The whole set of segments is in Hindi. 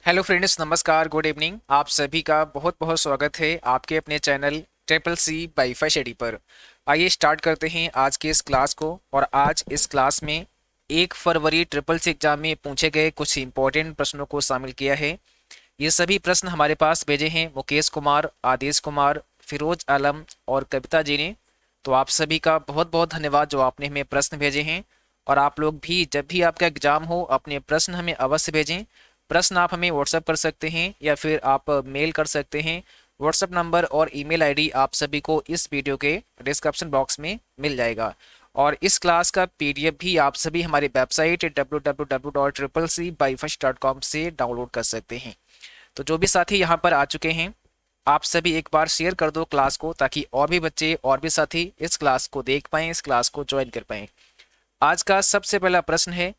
हेलो फ्रेंड्स, नमस्कार, गुड इवनिंग। आप सभी का बहुत बहुत स्वागत है आपके अपने channel triple C WiFi study पर। आइए स्टार्ट करते हैं आज के इस क्लास को। और आज इस क्लास में 1 फरवरी ट्रिपल सी एग्जाम में पूछे गए कुछ इंपॉर्टेंट प्रश्नों को शामिल किया है। ये सभी प्रश्न हमारे पास भेजे हैं मुकेश कुमार, आदेश कुमार, फिरोज आलम और कविता जी ने। तो आप सभी का बहुत बहुत धन्यवाद जो आपने हमें प्रश्न भेजे हैं। और आप लोग भी जब भी आपका एग्जाम हो अपने प्रश्न हमें अवश्य भेजें। प्रश्न आप हमें व्हाट्सएप कर सकते हैं या फिर आप मेल कर सकते हैं। व्हाट्सएप नंबर और ईमेल आईडी आप सभी को इस वीडियो के डिस्क्रिप्शन बॉक्स में मिल जाएगा। और इस क्लास का पीडीएफ भी आप सभी हमारी वेबसाइट www.triplec-byfirst.com से डाउनलोड कर सकते हैं। तो जो भी साथी यहाँ पर आ चुके हैं, आप सभी एक बार शेयर कर दो क्लास को, ताकि और भी बच्चे और भी साथी इस क्लास को देख पाएं, इस क्लास को ज्वाइन कर पाएं। आज का सबसे पहला प्रश्न है,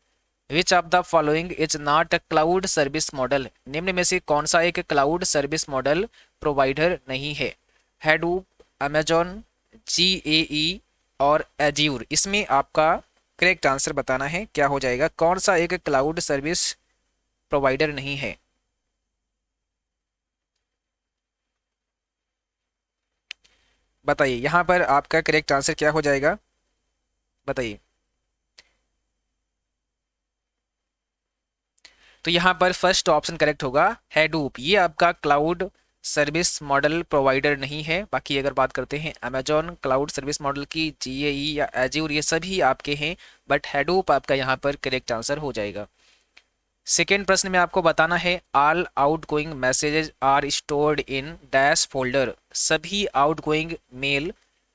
which of the following is not a cloud service model. निम्न में से कौन सा एक क्लाउड सर्विस मॉडल प्रोवाइडर नहीं है? हैडूप, अमेजॉन, जीएई और एज्यूर। इसमें आपका करेक्ट आंसर बताना है, क्या हो जाएगा, कौन सा एक क्लाउड सर्विस प्रोवाइडर नहीं है। बताइए यहाँ पर आपका करेक्ट आंसर क्या हो जाएगा, बताइए। तो यहाँ पर फर्स्ट ऑप्शन करेक्ट होगा, हैडूप। ये आपका क्लाउड सर्विस मॉडल प्रोवाइडर नहीं है। बाकी अगर बात करते हैं अमेजॉन क्लाउड सर्विस मॉडल की, जीएई या एज्योर, ये सभी आपके हैं, बट हैडूप आपका यहाँ पर करेक्ट आंसर हो जाएगा। सेकेंड प्रश्न में आपको बताना है, all outgoing messages are stored in dash folder. सभी आउटगोइंग मेल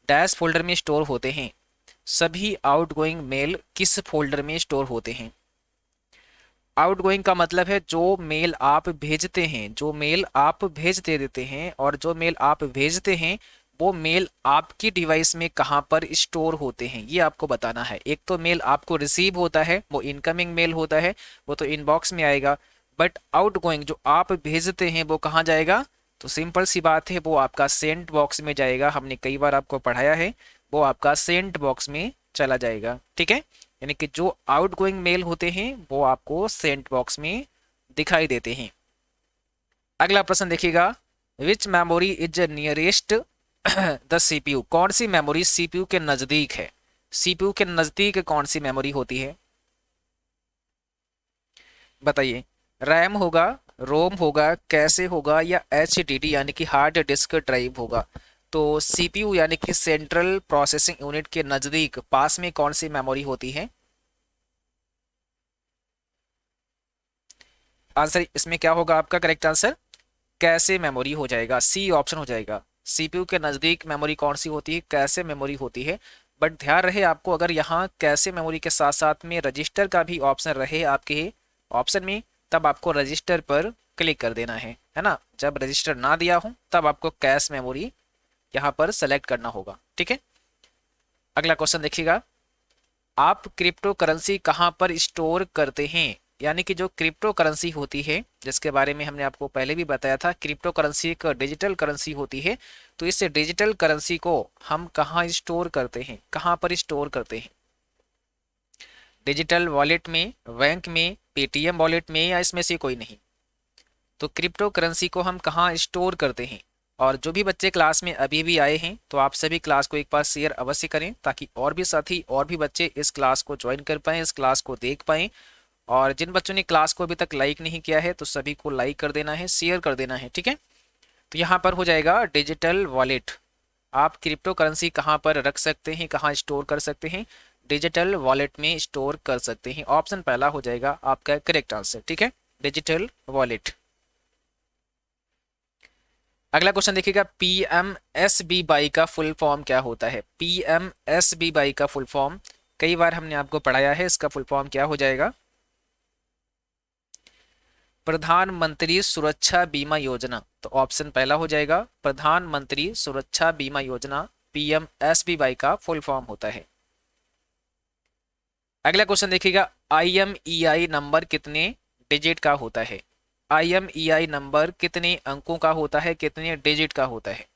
डैश फोल्डर में स्टोर होते हैं। सभी आउटगोइंग मेल किस फोल्डर में स्टोर होते हैं? आउटगोइंग का मतलब है जो मेल आप भेजते हैं, जो मेल आप भेज दे देते हैं, और जो मेल आप भेजते हैं वो मेल आपकी डिवाइस में कहाँ पर स्टोर होते हैं, ये आपको बताना है। एक तो मेल आपको रिसीव होता है, वो इनकमिंग मेल होता है, वो तो इनबॉक्स में आएगा। बट आउटगोइंग जो आप भेजते हैं वो कहाँ जाएगा? तो सिंपल सी बात है, वो आपका सेंट बॉक्स में जाएगा। हमने कई बार आपको पढ़ाया है, वो आपका सेंट बॉक्स में चला जाएगा। ठीक है, यानी कि जो आउटगोइंग मेल होते हैं वो आपको सेंट बॉक्स में दिखाई देते हैं। अगला प्रश्न देखिएगा, which memory is nearest the CPU. कौन सी मेमोरी सीपीयू के नजदीक है? सीपीयू के नजदीक कौन सी मेमोरी होती है, बताइए। रैम होगा, रोम होगा, कैसे होगा, या एचडीडी यानी कि हार्ड डिस्क ड्राइव होगा? तो सीपीयू यानी कि सेंट्रल प्रोसेसिंग यूनिट के नजदीक पास में कौन सी मेमोरी होती है? आंसर इसमें क्या होगा आपका करेक्ट आंसर? कैसे मेमोरी हो जाएगा, सी ऑप्शन हो जाएगा। सीपीयू के नजदीक मेमोरी कौन सी होती है? कैसे मेमोरी होती है। बट ध्यान रहे आपको, अगर यहाँ कैसे मेमोरी के साथ साथ में रजिस्टर का भी ऑप्शन रहे आपके ऑप्शन में, तब आपको रजिस्टर पर क्लिक कर देना है ना। जब रजिस्टर ना दिया हो तब आपको कैश मेमोरी यहाँ पर सेलेक्ट करना होगा। ठीक है, अगला क्वेश्चन देखिएगा, आप क्रिप्टो करेंसी कहाँ पर स्टोर करते हैं? यानी कि जो क्रिप्टो करेंसी होती है, जिसके बारे में हमने आपको पहले भी बताया था, क्रिप्टो करेंसी एक डिजिटल करेंसी होती है। तो इस डिजिटल करेंसी को हम कहाँ स्टोर करते हैं, कहाँ पर स्टोर करते हैं? डिजिटल वॉलेट में, बैंक में, पेटीएम वॉलेट में, या इसमें से कोई नहीं? तो क्रिप्टो करेंसी को हम कहाँ स्टोर करते हैं? और जो भी बच्चे क्लास में अभी भी आए हैं, तो आप सभी क्लास को एक बार शेयर अवश्य करें, ताकि और भी साथी और भी बच्चे इस क्लास को ज्वाइन कर पाएं, इस क्लास को देख पाएं। और जिन बच्चों ने क्लास को अभी तक लाइक नहीं किया है, तो सभी को लाइक कर देना है, शेयर कर देना है। ठीक है, तो यहाँ पर हो जाएगा डिजिटल वॉलेट। आप क्रिप्टो करेंसी कहाँ पर रख सकते हैं, कहाँ स्टोर कर सकते हैं? डिजिटल वॉलेट में स्टोर कर सकते हैं। ऑप्शन पहला हो जाएगा आपका करेक्ट आंसर। ठीक है, डिजिटल वॉलेट। अगला क्वेश्चन देखिएगा, पीएमएसबीवाई का फुल फॉर्म क्या होता है? पीएमएसबीवाई का फुल फॉर्म कई बार हमने आपको पढ़ाया है, इसका फुल फॉर्म क्या हो जाएगा? प्रधानमंत्री सुरक्षा बीमा योजना। तो ऑप्शन पहला हो जाएगा प्रधानमंत्री सुरक्षा बीमा योजना, पीएमएसबीवाई का फुल फॉर्म होता है। अगला क्वेश्चन देखिएगा, आईएमईआई नंबर कितने डिजिट का होता है? आईएमईआई नंबर कितने अंकों का होता है, कितने डिजिट का होता है?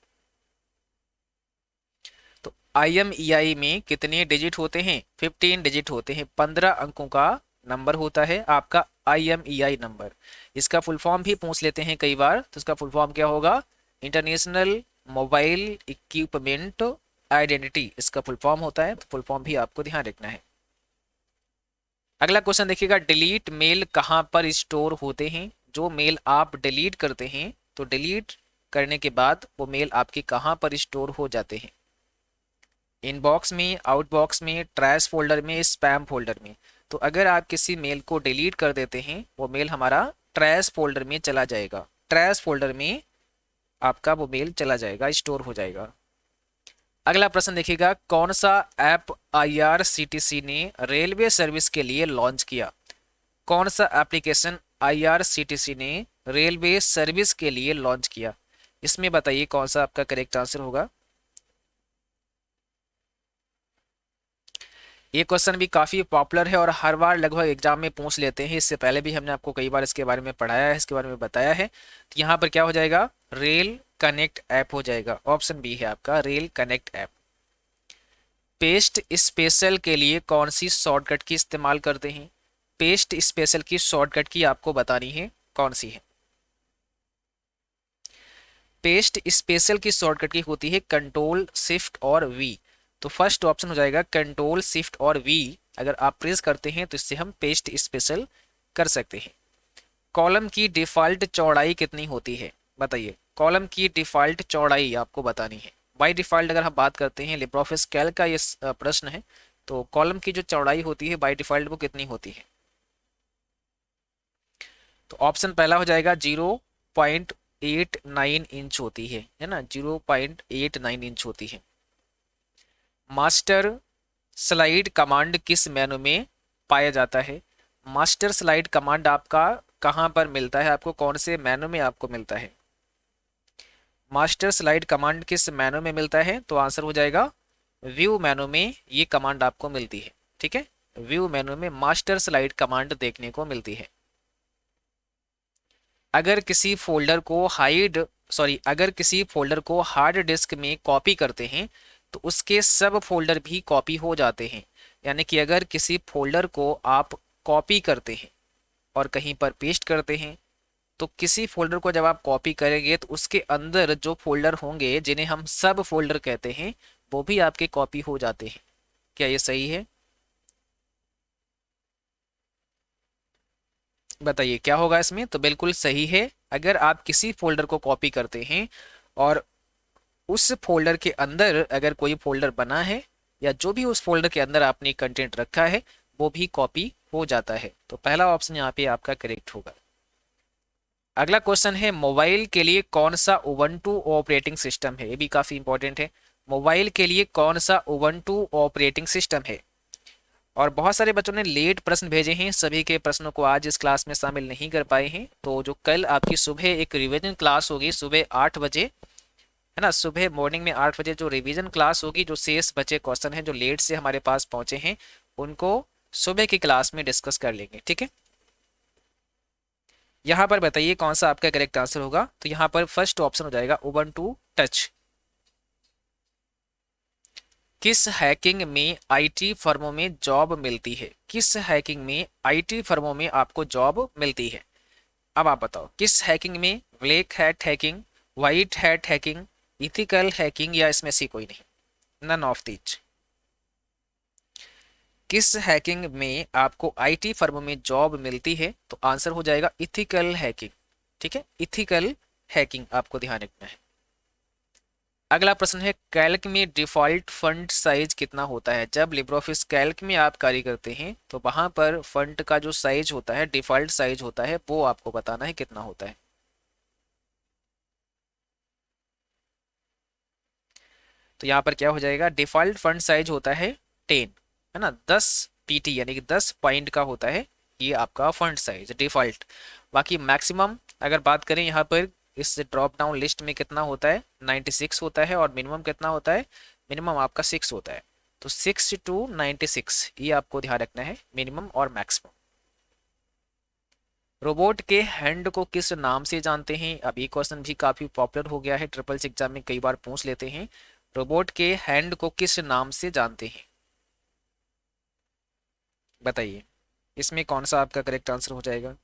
तो आईएमईआई में कितने डिजिट होते हैं? 15 डिजिट होते हैं, 15 अंकों का नंबर होता है आपका IMEI नंबर। इसका फुल फॉर्म भी पूछ लेते हैं कई बार, तो इसका फुल फॉर्म क्या होगा? इंटरनेशनल मोबाइल इक्विपमेंट आइडेंटिटी इसका फुल फॉर्म होता है, तो फुल फॉर्म भी आपको ध्यान रखना है। अगला क्वेश्चन देखिएगा, डिलीट मेल कहाँ पर स्टोर होते हैं? जो मेल आप डिलीट करते हैं तो डिलीट करने के बाद वो मेल आपके कहाँ पर स्टोर हो जाते हैं? इनबॉक्स में, आउटबॉक्स में, ट्रैश फोल्डर में, स्पैम फोल्डर में। तो अगर आप किसी मेल को डिलीट कर देते हैं वो मेल हमारा ट्रैश फोल्डर में चला जाएगा, ट्रैश फोल्डर में आपका वो मेल चला जाएगा, स्टोर हो जाएगा। अगला प्रश्न देखिएगा, कौन सा ऐप IRCTC ने रेलवे सर्विस के लिए लॉन्च किया? कौन सा एप्लीकेशन IRCTC ने रेलवे सर्विस के लिए लॉन्च किया? इसमें बताइए कौन सा आपका करेक्ट आंसर होगा। ये क्वेश्चन भी काफ़ी पॉपुलर है और हर बार लगभग एग्जाम में पूछ लेते हैं। इससे पहले भी हमने आपको कई बार इसके बारे में पढ़ाया है, इसके बारे में बताया है। तो यहाँ पर क्या हो जाएगा? रेल कनेक्ट ऐप हो जाएगा। ऑप्शन बी है आपका rail connect app. Paste special के लिए कौन सी शॉर्टकट की इस्तेमाल करते हैं? पेस्ट स्पेशल की शॉर्टकट की आपको बतानी है, कौन सी है? पेस्ट स्पेशल की शॉर्टकट की होती है कंट्रोल शिफ्ट और वी। तो फर्स्ट ऑप्शन हो जाएगा कंट्रोल शिफ्ट और वी। अगर आप प्रेस करते हैं तो इससे हम पेस्ट स्पेशल कर सकते हैं। कॉलम की डिफॉल्ट चौड़ाई कितनी होती है? बताइए, कॉलम की डिफॉल्ट चौड़ाई आपको बतानी है। बाय डिफॉल्ट अगर हम बात करते हैं, लिब्रियोफिस कैल्क का ये प्रश्न है, तो कॉलम की जो चौड़ाई होती है बाय डिफॉल्ट वो कितनी होती है? तो ऑप्शन पहला हो जाएगा 0.89 इंच होती है ना, 0.89 इंच होती है। मास्टर स्लाइड कमांड किस मेनू में पाया जाता है? मास्टर स्लाइड कमांड आपका कहाँ पर मिलता है? आपको कौन से मेनू में आपको मिलता है? मास्टर स्लाइड कमांड किस मेनू में मिलता है? तो आंसर हो जाएगा व्यू मेनू में ये कमांड आपको मिलती है। ठीक है, व्यू मेनू में मास्टर स्लाइड कमांड देखने को मिलती है। अगर किसी फोल्डर को अगर किसी फोल्डर को हार्ड डिस्क में कॉपी करते हैं तो उसके सब फोल्डर भी कॉपी हो जाते हैं। यानी कि अगर किसी फोल्डर को आप कॉपी करते हैं और कहीं पर पेस्ट करते हैं, तो किसी फोल्डर को जब आप कॉपी करेंगे तो उसके अंदर जो फोल्डर होंगे जिन्हें हम सब फोल्डर कहते हैं वो भी आपके कॉपी हो जाते हैं। क्या ये सही है? बताइए क्या होगा इसमें। तो बिल्कुल सही है। अगर आप किसी फोल्डर को कॉपी करते हैं और उस फोल्डर के अंदर अगर कोई फोल्डर बना है या जो भी उस फोल्डर के अंदर आपने कंटेंट रखा है वो भी कॉपी हो जाता है। तो पहला ऑप्शन यहाँ पे आपका करेक्ट होगा। अगला क्वेश्चन है, मोबाइल के लिए कौन सा उबंटू ऑपरेटिंग सिस्टम है? ये भी काफी इंपॉर्टेंट है। मोबाइल के लिए कौन सा उबंटू ऑपरेटिंग सिस्टम है? और बहुत सारे बच्चों ने लेट प्रश्न भेजे हैं, सभी के प्रश्नों को आज इस क्लास में शामिल नहीं कर पाए हैं। तो जो कल आपकी सुबह एक रिवीजन क्लास होगी सुबह 8 बजे, है ना, सुबह मॉर्निंग में 8 बजे जो रिवीजन क्लास होगी, जो शेष बचे क्वेश्चन हैं जो लेट से हमारे पास पहुंचे हैं उनको सुबह की क्लास में डिस्कस कर लेंगे। ठीक है, यहाँ पर बताइए कौन सा आपका करेक्ट आंसर होगा। तो यहाँ पर फर्स्ट ऑप्शन हो जाएगा उबंटू टच। किस हैकिंग में आईटी फर्मों में जॉब मिलती है? किस हैकिंग में आईटी फर्मों में आपको जॉब मिलती है? अब आप बताओ किस हैकिंग में? Black hat hacking, white hat hacking, ethical hacking, या इसमें से कोई नहीं? None of these. किस हैकिंग में आपको आईटी फर्म में जॉब मिलती है? तो आंसर हो जाएगा इथिकल हैकिंग। ठीक है, इथिकल हैकिंग आपको ध्यान रखना है। अगला प्रश्न है, कैल्क में डिफॉल्ट फंड साइज कितना होता है? जब लिब्रियोफिस कैल्क में आप कार्य करते हैं तो वहां पर फंड का जो साइज होता है, डिफॉल्ट साइज होता है, वो आपको बताना है कितना होता है। तो यहाँ पर क्या हो जाएगा? डिफॉल्ट फंड साइज होता है 10, है ना, 10 PT यानी कि 10 पॉइंट का होता है ये आपका फंड साइज डिफॉल्ट। बाकी मैक्सिमम अगर बात करें यहाँ पर इस ड्रॉप डाउन लिस्ट में कितना होता है? 96 होता है। और मिनिमम कितना होता है? मिनिमम आपका 6 होता है। तो 6 to 96 ये आपको ध्यान रखना है, मिनिमम और मैक्सिमम। रोबोट के हैंड को किस नाम से जानते हैं? अब ये क्वेश्चन भी काफी पॉपुलर हो गया है, ट्रिपल्स एग्जाम में कई बार पूछ लेते हैं। रोबोट के हैंड को किस नाम से जानते हैं? बताइए। इसमें कौन सा आपका करेक्ट आंसर हो जाएगा?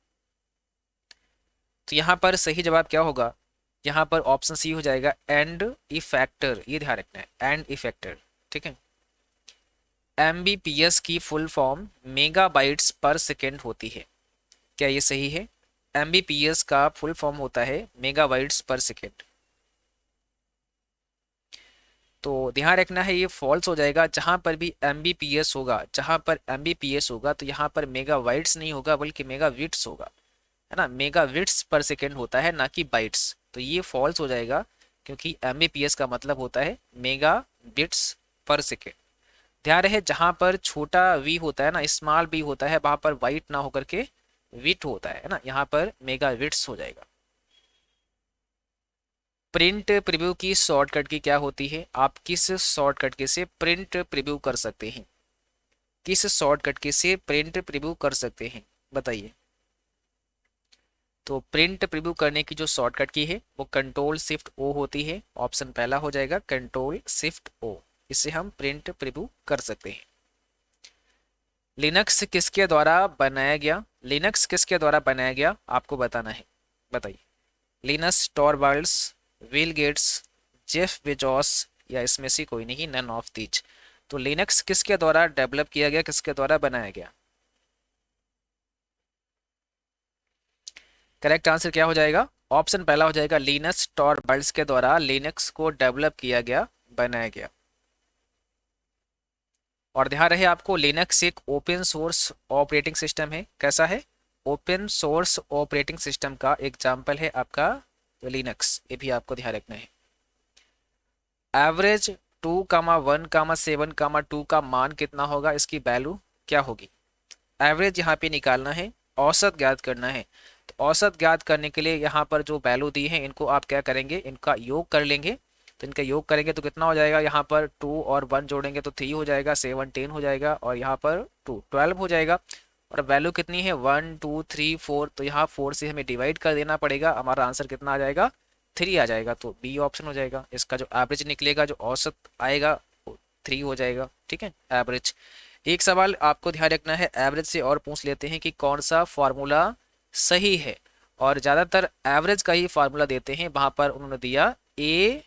तो यहाँ पर सही जवाब क्या होगा? यहाँ पर ऑप्शन सी हो जाएगा, एंड इफेक्टर। ये ध्यान रखना है, एंड इफेक्टर। ठीक है। एमबीपीएस की फुल फॉर्म मेगाबाइट्स पर सेकेंड होती है, क्या ये सही है? एमबीपीएस का फुल फॉर्म होता है मेगाबाइट्स पर सेकेंड। तो ध्यान रखना है, ये फॉल्स हो जाएगा। जहां पर भी एमबीपीएस होगा, जहां पर एमबीपीएस होगा, तो यहाँ पर मेगाबाइट्स नहीं होगा बल्कि मेगाबिट्स होगा, है ना। मेगाबिट्स पर सेकेंड होता है, ना कि बाइट्स। तो ये फॉल्स हो जाएगा, क्योंकि एमबीपीएस का मतलब होता है मेगा बिट्स पर सेकेंड। ध्यान रहे, जहां पर छोटा वी होता है ना, स्मॉल बी होता है, वहां पर वाइट ना होकर के विट होता है ना। यहाँ पर मेगा विट्स हो जाएगा। प्रिंट प्रीव्यू की शॉर्टकट की क्या होती है? आप किस शॉर्टकट के से प्रिंट प्रीव्यू कर सकते हैं? किस शॉर्टकट के से प्रिंट प्रीव्यू कर सकते हैं, बताइए। तो प्रिंट प्रीव्यू करने की जो शॉर्टकट की है वो कंट्रोल शिफ्ट ओ होती है। ऑप्शन पहला हो जाएगा कंट्रोल शिफ्ट ओ। इससे हम प्रिंट प्रीव्यू कर सकते हैं। लिनक्स किसके द्वारा बनाया गया? लिनक्स किसके द्वारा बनाया गया आपको बताना है, बताइए। Linus Torvalds, Bill Gates, Jeff Bezos, या इसमें से कोई नहीं, नन ऑफ दीज। तो लिनक्स किसके द्वारा डेवलप किया गया, किसके द्वारा बनाया गया? करेक्ट आंसर क्या हो जाएगा? ऑप्शन पहला हो जाएगा, लिनस टॉरवाल्ड्स के द्वारा लिनक्स को डेवलप किया गया, बनाया गया। और ध्यान रहे आपको, लिनक्स एक ओपन सोर्स ऑपरेटिंग सिस्टम है। कैसा है? ओपन सोर्स ऑपरेटिंग सिस्टम का एग्जाम्पल है आपका लिनक्स। ये भी आपको ध्यान रखना है। एवरेज 2,1,7,2 का मान कितना होगा? इसकी वैल्यू क्या होगी? एवरेज यहाँ पे निकालना है, औसत ज्ञात करना है। तो औसत ज्ञात करने के लिए यहाँ पर जो वैल्यू दी है, इनको आप क्या करेंगे, इनका योग कर लेंगे। तो इनका योग करेंगे तो कितना हो जाएगा? यहाँ पर 2 और 1 जोड़ेंगे तो 3 हो जाएगा, 7 10 हो जाएगा, और यहाँ पर 2 12 हो जाएगा। और वैल्यू कितनी है? 1 2 3 4। तो यहाँ 4 से हमें डिवाइड कर देना पड़ेगा। हमारा आंसर कितना आ जाएगा? 3 आ जाएगा। तो बी ऑप्शन हो जाएगा। इसका जो एवरेज निकलेगा, जो औसत आएगा, वो 3 हो जाएगा। ठीक है, एवरेज। एक सवाल आपको ध्यान रखना है, एवरेज से और पूछ लेते हैं कि कौन सा फॉर्मूला सही है। और ज़्यादातर एवरेज का ही फार्मूला देते हैं। वहां पर उन्होंने दिया ए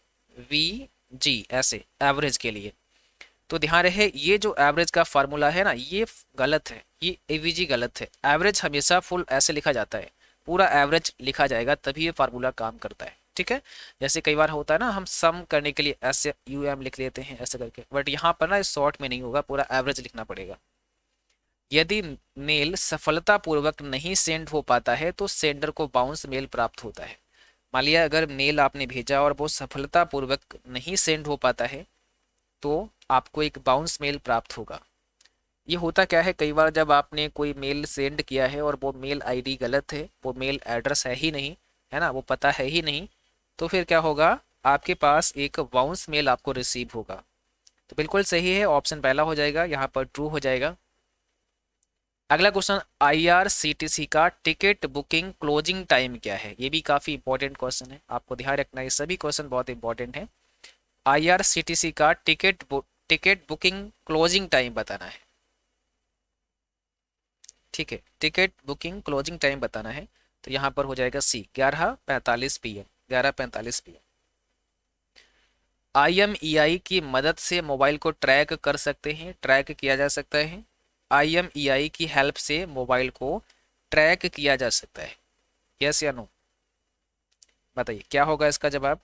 वी जी ऐसे एवरेज के लिए। तो ध्यान रहे, ये जो एवरेज का फार्मूला है ना, ये गलत है। ये एवीजी गलत है। एवरेज हमेशा फुल ऐसे लिखा जाता है, पूरा एवरेज लिखा जाएगा, तभी ये फार्मूला काम करता है। ठीक है। जैसे कई बार होता है ना, हम सम करने के लिए ऐसे यू एम लिख लेते हैं ऐसे करके, बट यहाँ पर ना शॉर्ट में नहीं होगा, पूरा एवरेज लिखना पड़ेगा। यदि मेल सफलतापूर्वक नहीं सेंड हो पाता है तो सेंडर को बाउंस मेल प्राप्त होता है। मान लिया अगर मेल आपने भेजा और वो सफलतापूर्वक नहीं सेंड हो पाता है, तो आपको एक बाउंस मेल प्राप्त होगा। ये होता क्या है, कई बार जब आपने कोई मेल सेंड किया है और वो मेल आईडी गलत है, वो मेल एड्रेस है ही नहीं, है ना, वो पता है ही नहीं, तो फिर क्या होगा? आपके पास एक बाउंस मेल आपको रिसीव होगा। तो बिल्कुल सही है, ऑप्शन पहला हो जाएगा, यहाँ पर ट्रू हो जाएगा। अगला क्वेश्चन, आईआरसीटीसी का टिकट बुकिंग क्लोजिंग टाइम क्या है? ये भी काफी इंपॉर्टेंट क्वेश्चन है, आपको ध्यान रखना है, सभी क्वेश्चन बहुत इंपॉर्टेंट है। आईआरसीटीसी का टिकट बुकिंग क्लोजिंग टाइम बताना है। ठीक है, टिकट बुकिंग क्लोजिंग टाइम बताना है। तो यहाँ पर हो जाएगा सी, 11:45 PM, 11:45 PM। IMEI की मदद से मोबाइल को ट्रैक कर सकते हैं, ट्रैक किया जा सकता है। IMEI की हेल्प से मोबाइल को ट्रैक किया जा सकता है, यस या नो? बताइए क्या होगा इसका जवाब।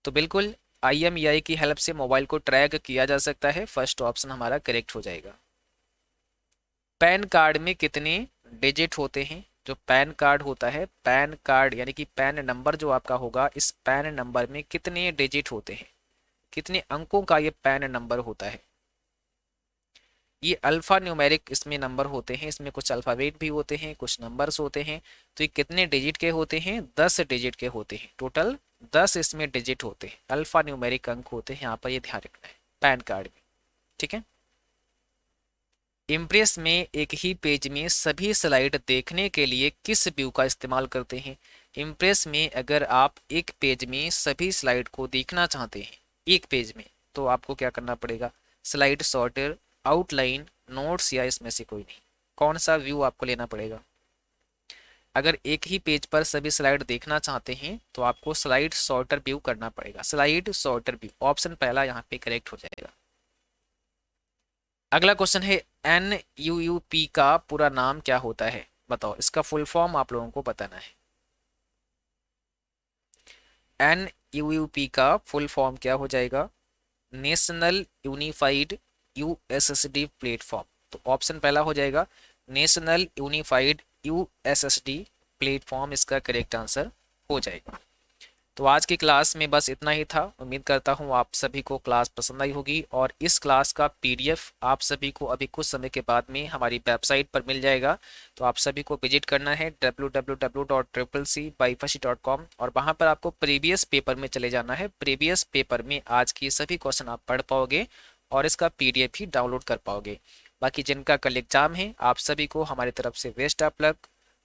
तो बिल्कुल IMEI की हेल्प से मोबाइल को ट्रैक किया जा सकता है, फर्स्ट ऑप्शन हमारा करेक्ट हो जाएगा। पैन कार्ड में कितने डिजिट होते हैं? जो पैन कार्ड होता है, पैन कार्ड यानी कि पैन नंबर जो आपका होगा, इस पैन नंबर में कितने डिजिट होते हैं, कितने अंकों का ये पैन नंबर होता है? ये अल्फा न्यूमेरिक इसमें नंबर होते हैं, इसमें कुछ अल्फाबेट भी होते हैं, कुछ नंबर्स होते हैं। तो ये कितने डिजिट के होते हैं? 10 डिजिट के होते हैं, टोटल 10 इसमें डिजिट होते हैं, अल्फा न्यूमेरिक अंक होते हैं यहाँ पर, ये ध्यान रखना है पैन कार्ड में। ठीक है। इम्प्रेस में एक ही पेज में सभी स्लाइड देखने के लिए किस व्यू का इस्तेमाल करते हैं? इम्प्रेस में अगर आप एक पेज में सभी स्लाइड को देखना चाहते हैं, एक पेज में, तो आपको क्या करना पड़ेगा? स्लाइड सॉर्टर, आउटलाइन, नोट्स, या इसमें से कोई नहीं? कौन सा व्यू आपको लेना पड़ेगा। अगर एक ही पेज पर सभी स्लाइड देखना चाहते हैं तो आपको स्लाइड सॉर्टर व्यू करना पड़ेगा। स्लाइड सॉर्टर व्यू ऑप्शन पहला यहाँ पे करेक्ट हो जाएगा। अगला क्वेश्चन है NUUP का पूरा नाम क्या होता है, बताओ। इसका फुल फॉर्म आप लोगों को बताना है। NUUP का फुल फॉर्म क्या हो जाएगा, नेशनल यूनिफाइड यूएसएसडी प्लेटफॉर्म। तो ऑप्शन पहला हो जाएगा नेशनल यूनिफाइड यूएसएसडी प्लेटफॉर्म, इसका करेक्ट आंसर हो जाएगा। तो आज की क्लास में बस इतना ही था। उम्मीद करता हूँ आप सभी को क्लास पसंद आई होगी और इस क्लास का PDF आप सभी को अभी कुछ समय के बाद में हमारी वेबसाइट पर मिल जाएगा। तो आप सभी को विजिट करना है www.cccbyfashi.com और वहाँ पर आपको प्रीवियस पेपर में चले जाना है। प्रीवियस पेपर में आज की सभी क्वेश्चन आप पढ़ पाओगे और इसका PDF ही डाउनलोड कर पाओगे। बाकी जिनका कल एग्जाम है आप सभी को हमारी तरफ से बेस्ट ऑफ लक।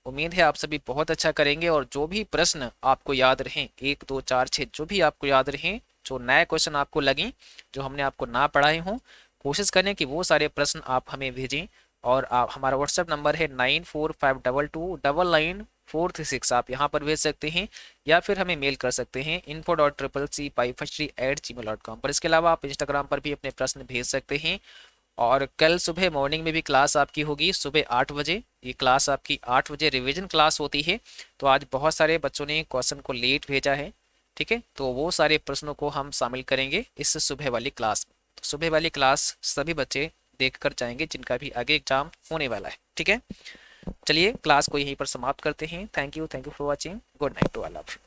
उम्मीद है आप सभी बहुत अच्छा करेंगे और जो भी प्रश्न आपको याद रहें 1 2 4 6 जो भी आपको याद रहें, जो नए क्वेश्चन आपको लगें, जो हमने आपको ना पढ़ाए हों, कोशिश करें कि वो सारे प्रश्न आप हमें भेजें। और आप हमारा व्हाट्सएप नंबर है 9452299436, आप यहाँ पर भेज सकते हैं या फिर हमें मेल कर सकते हैं info.cccbyfashery@gmail.com पर। इसके अलावा आप इंस्टाग्राम पर भी अपने प्रश्न भेज सकते हैं। और कल सुबह मॉर्निंग में भी क्लास आपकी होगी सुबह 8 बजे। ये क्लास आपकी 8 बजे रिवीजन क्लास होती है। तो आज बहुत सारे बच्चों ने क्वेश्चन को लेट भेजा है, ठीक है, तो वो सारे प्रश्नों को हम शामिल करेंगे इस सुबह वाली क्लास में। तो सुबह वाली क्लास सभी बच्चे देख कर जाएंगे जिनका भी आगे एग्जाम होने वाला है, ठीक है। चलिए क्लास को यहीं पर समाप्त करते हैं। Thank you for watching. Good night to all of you.